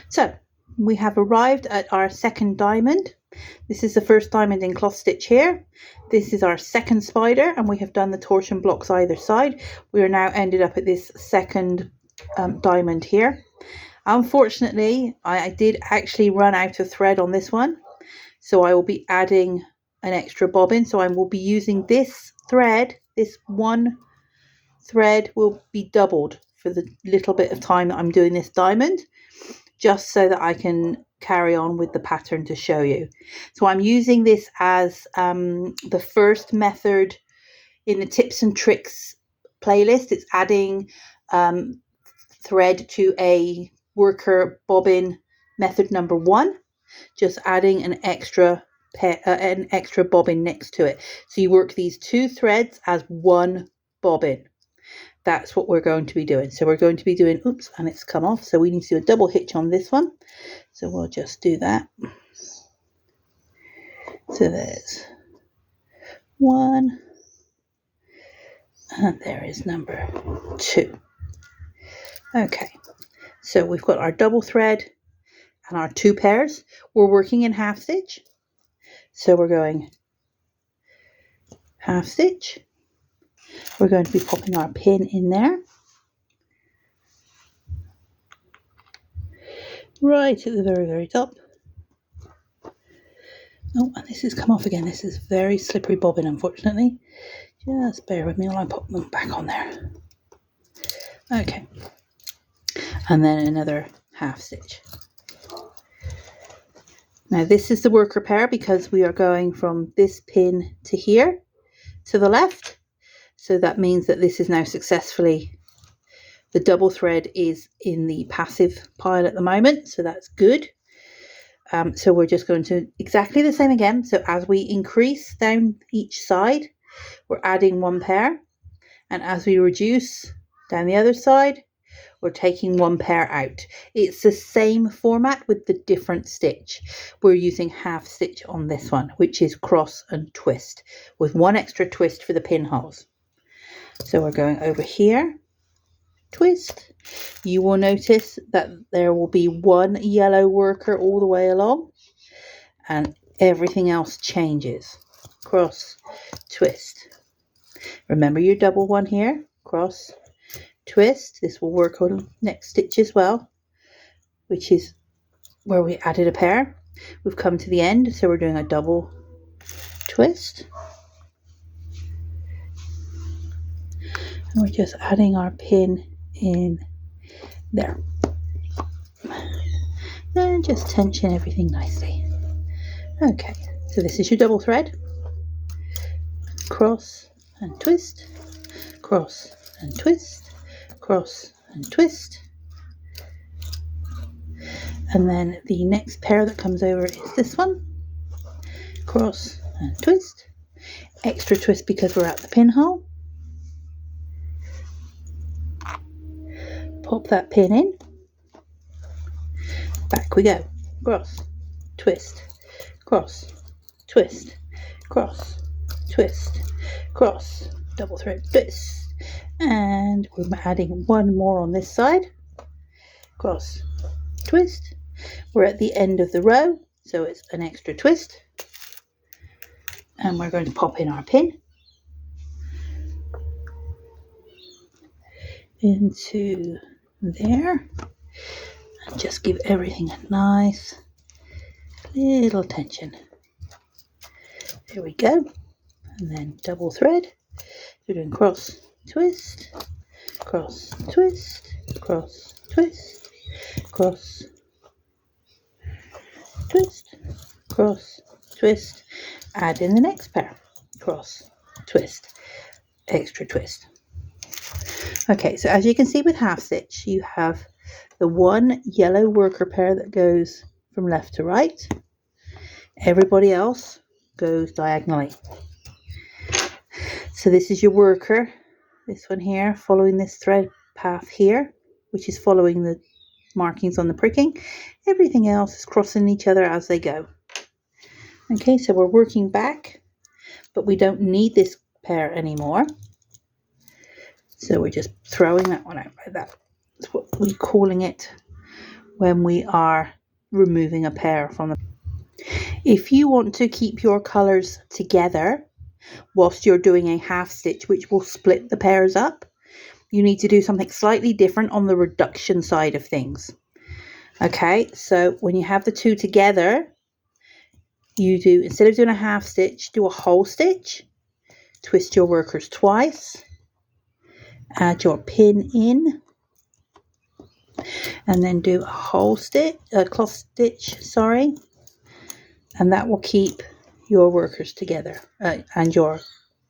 So we have arrived at our second diamond. This is the first diamond in cloth stitch here. This is our second spider, and we have done the torsion blocks either side. We are now ended up at this second diamond here. Unfortunately, I did actually run out of thread on this one, so I will be adding an extra bobbin. So I will be using this thread. This one thread will be doubled for the little bit of time that I'm doing this diamond, just so that I can carry on with the pattern to show you. So I'm using this as the first method in the tips and tricks playlist. It's adding thread to a worker bobbin method number 1, just adding an extra bobbin next to it. So you work these 2 threads as one bobbin. That's what we're going to be doing. So we're going to be doing, oops, and it's come off. So we need to do a double hitch on this one. So we'll just do that. So there's 1, and there is number 2. Okay, so we've got our double thread and our 2 pairs. We're working in half stitch. So we're going half stitch. We're going to be popping our pin in there. Right at the very, very top. Oh, and this has come off again. This is very slippery bobbin, unfortunately. Just bear with me while I pop them back on there. Okay. And then another half stitch. Now this is the worker pair because we are going from this pin to here to the left. So that means that this is now successfully, the double thread is in the passive pile at the moment. So that's good. So we're just going to exactly the same again. So as we increase down each side, we're adding 1 pair. And as we reduce down the other side, we're taking 1 pair out. It's the same format with the different stitch. We're using half stitch on this one, which is cross and twist, with 1 extra twist for the pinholes. So we're going over here, twist. You will notice that there will be 1 yellow worker all the way along, and everything else changes. Cross, twist. Remember your double one here, cross, twist. This will work on next stitch as well, which is where we added a pair. We've come to the end, so we're doing a double twist, and we're just adding our pin in there, and just tension everything nicely. Okay, so this is your double thread, cross and twist, cross and twist, cross and twist. And then the next pair that comes over is this one, cross and twist, extra twist because we're at the pinhole. Pop that pin in, back we go, cross, twist, cross, twist, cross, twist, cross, double thread twist, and we're adding 1 more on this side, cross, twist. We're at the end of the row, so it's an extra twist, and we're going to pop in our pin into there and just give everything a nice little tension. There we go. And then double thread. We're doing cross, twist, cross, twist, cross, twist, cross, twist, cross, twist. Add in the next pair, cross, twist, extra twist. Okay, so as you can see with half stitch, you have the 1 yellow worker pair that goes from left to right. Everybody else goes diagonally. So this is your worker, this one here, following this thread path here, which is following the markings on the pricking. Everything else is crossing each other as they go. Okay, so we're working back, but we don't need this pair anymore. So we're just throwing that one out like that. That's what we're calling it, when we are removing a pair from the. If you want to keep your colours together whilst you're doing a half stitch, which will split the pairs up, you need to do something slightly different on the reduction side of things. Okay, so when you have the two together, you do, instead of doing a half stitch, do a whole stitch, twist your workers twice, add your pin in, and then do a whole stitch, a cloth stitch, sorry, and that will keep your workers together and your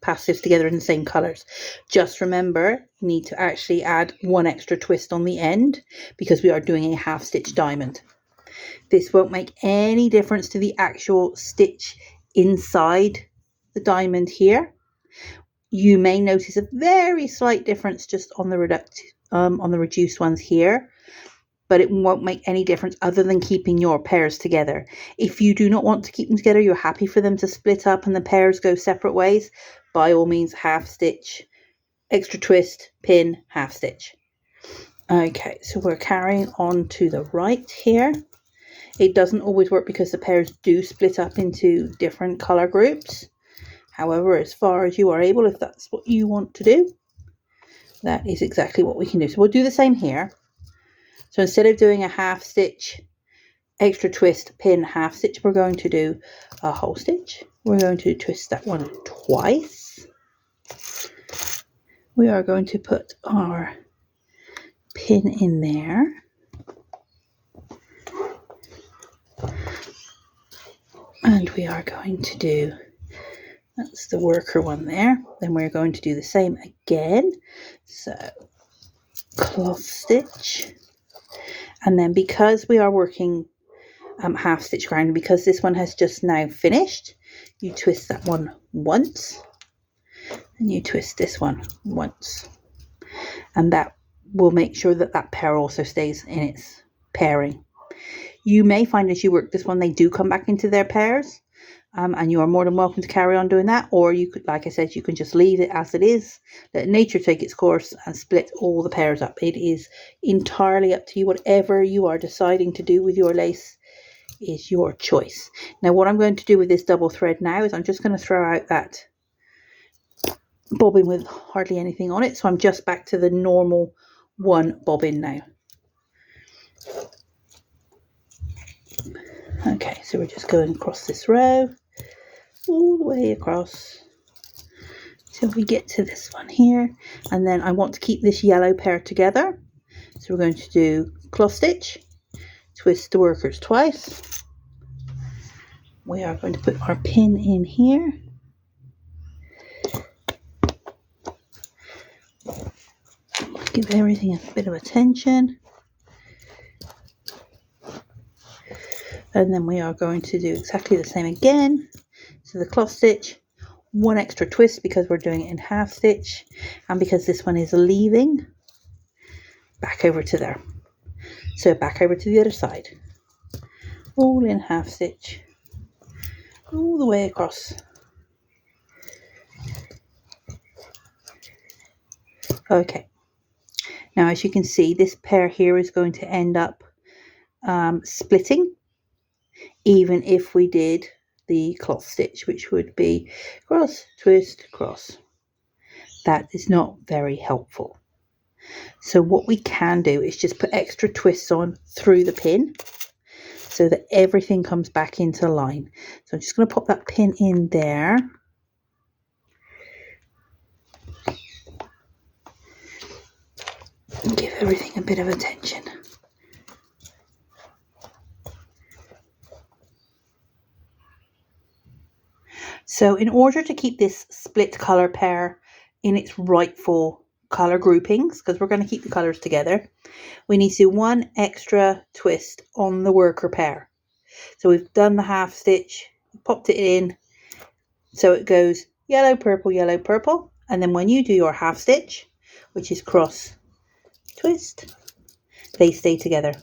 passives together in the same colors. Just remember, you need to actually add one extra twist on the end because we are doing a half stitch diamond. This won't make any difference to the actual stitch inside the diamond here. You may notice a very slight difference just on the reduced ones here, but it won't make any difference other than keeping your pairs together. If you do not want to keep them together, you're happy for them to split up and the pairs go separate ways, by all means, half stitch, extra twist, pin, half stitch. Okay, so we're carrying on to the right here. It doesn't always work because the pairs do split up into different color groups. However, as far as you are able, if that's what you want to do, that is exactly what we can do. So we'll do the same here. So instead of doing a half stitch, extra twist, pin, half stitch, we're going to do a whole stitch. We're going to twist that one twice. We are going to put our pin in there. And we are going to do, that's the worker one there. Then we're going to do the same again. So cloth stitch. And then because we are working half stitch grind, because this one has just now finished, you twist that one once. And you twist this one once. And that will make sure that that pair also stays in its pairing. You may find as you work this one, they do come back into their pairs, and you are more than welcome to carry on doing that. Or you could, like I said, you can just leave it as it is, let nature take its course and split all the pairs up. It is entirely up to you. Whatever you are deciding to do with your lace is your choice. Now, what I'm going to do with this double thread now is I'm just going to throw out that bobbin with hardly anything on it. So I'm just back to the normal one bobbin now. Okay, so we're just going across this row, all the way across till we get to this one here. And then I want to keep this yellow pair together. So we're going to do cloth stitch, twist the workers twice. We are going to put our pin in here. Give everything a bit of attention. And then we are going to do exactly the same again. So the cloth stitch, one extra twist because we're doing it in half stitch, and because this one is leaving, back over to there. So back over to the other side. All in half stitch, all the way across. Okay. Now, as you can see, this pair here is going to end up splitting, even if we did the cloth stitch, which would be cross, twist, cross. That is not very helpful. So what we can do is just put extra twists on through the pin so that everything comes back into line. So I'm just going to pop that pin in there. And give everything a bit of attention. So in order to keep this split colour pair in its rightful colour groupings, because we're going to keep the colours together, we need to do one extra twist on the worker pair. So we've done the half stitch, popped it in, so it goes yellow, purple, and then when you do your half stitch, which is cross, twist, they stay together.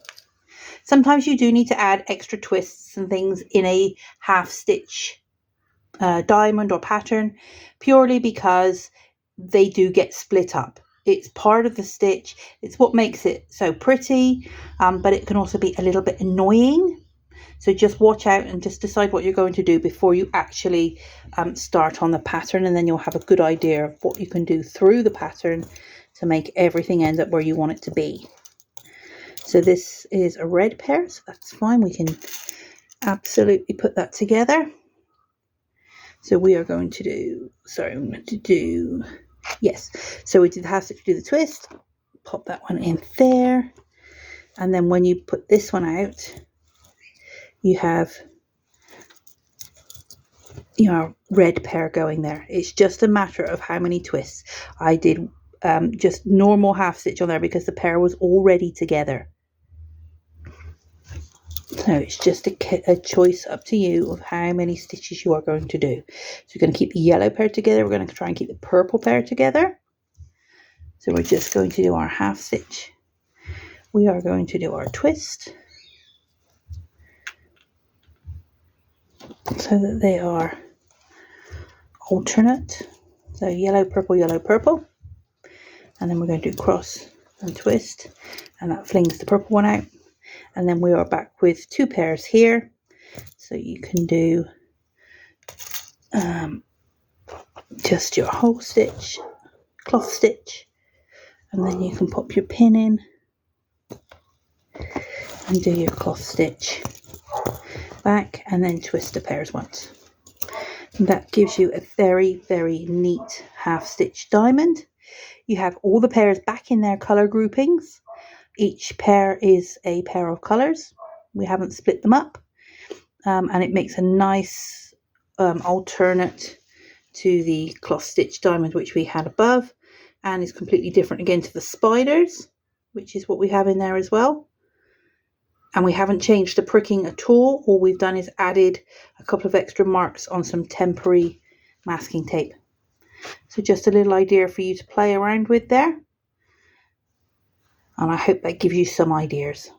Sometimes you do need to add extra twists and things in a half stitch diamond or pattern, purely because they do get split up. it's part of the stitch. It's what makes it so pretty, but it can also be a little bit annoying. So just watch out and just decide what you're going to do before you actually start on the pattern, and then you'll have a good idea of what you can do through the pattern to make everything end up where you want it to be. So this is a red pear, so that's fine. We can absolutely put that together. So we are going to do, yes. So we did have to do the twist, pop that one in there. And then when you put this one out, you have your red pear going there. It's just a matter of how many twists. I did just normal half stitch on there because the pear was already together. So it's just a choice up to you of how many stitches you are going to do. So we're going to keep the yellow pear together. We're going to try and keep the purple pear together. So we're just going to do our half stitch. We are going to do our twist so that they are alternate. So yellow, purple, yellow, purple. And then we're going to do cross and twist, and that flings the purple one out. And then we are back with two pairs here. So you can do just your whole stitch, cloth stitch, and then you can pop your pin in and do your cloth stitch back, and then twist the pairs once. And that gives you a very, very neat half stitch diamond. You have all the pairs back in their color groupings. Each pair is a pair of colors. We haven't split them up, and it makes a nice alternate to the cloth stitch diamond which we had above, and is completely different again to the spiders, which is what we have in there as well. And we haven't changed the pricking at all. All we've done is added a couple of extra marks on some temporary masking tape. So just a little idea for you to play around with there. And I hope that gives you some ideas.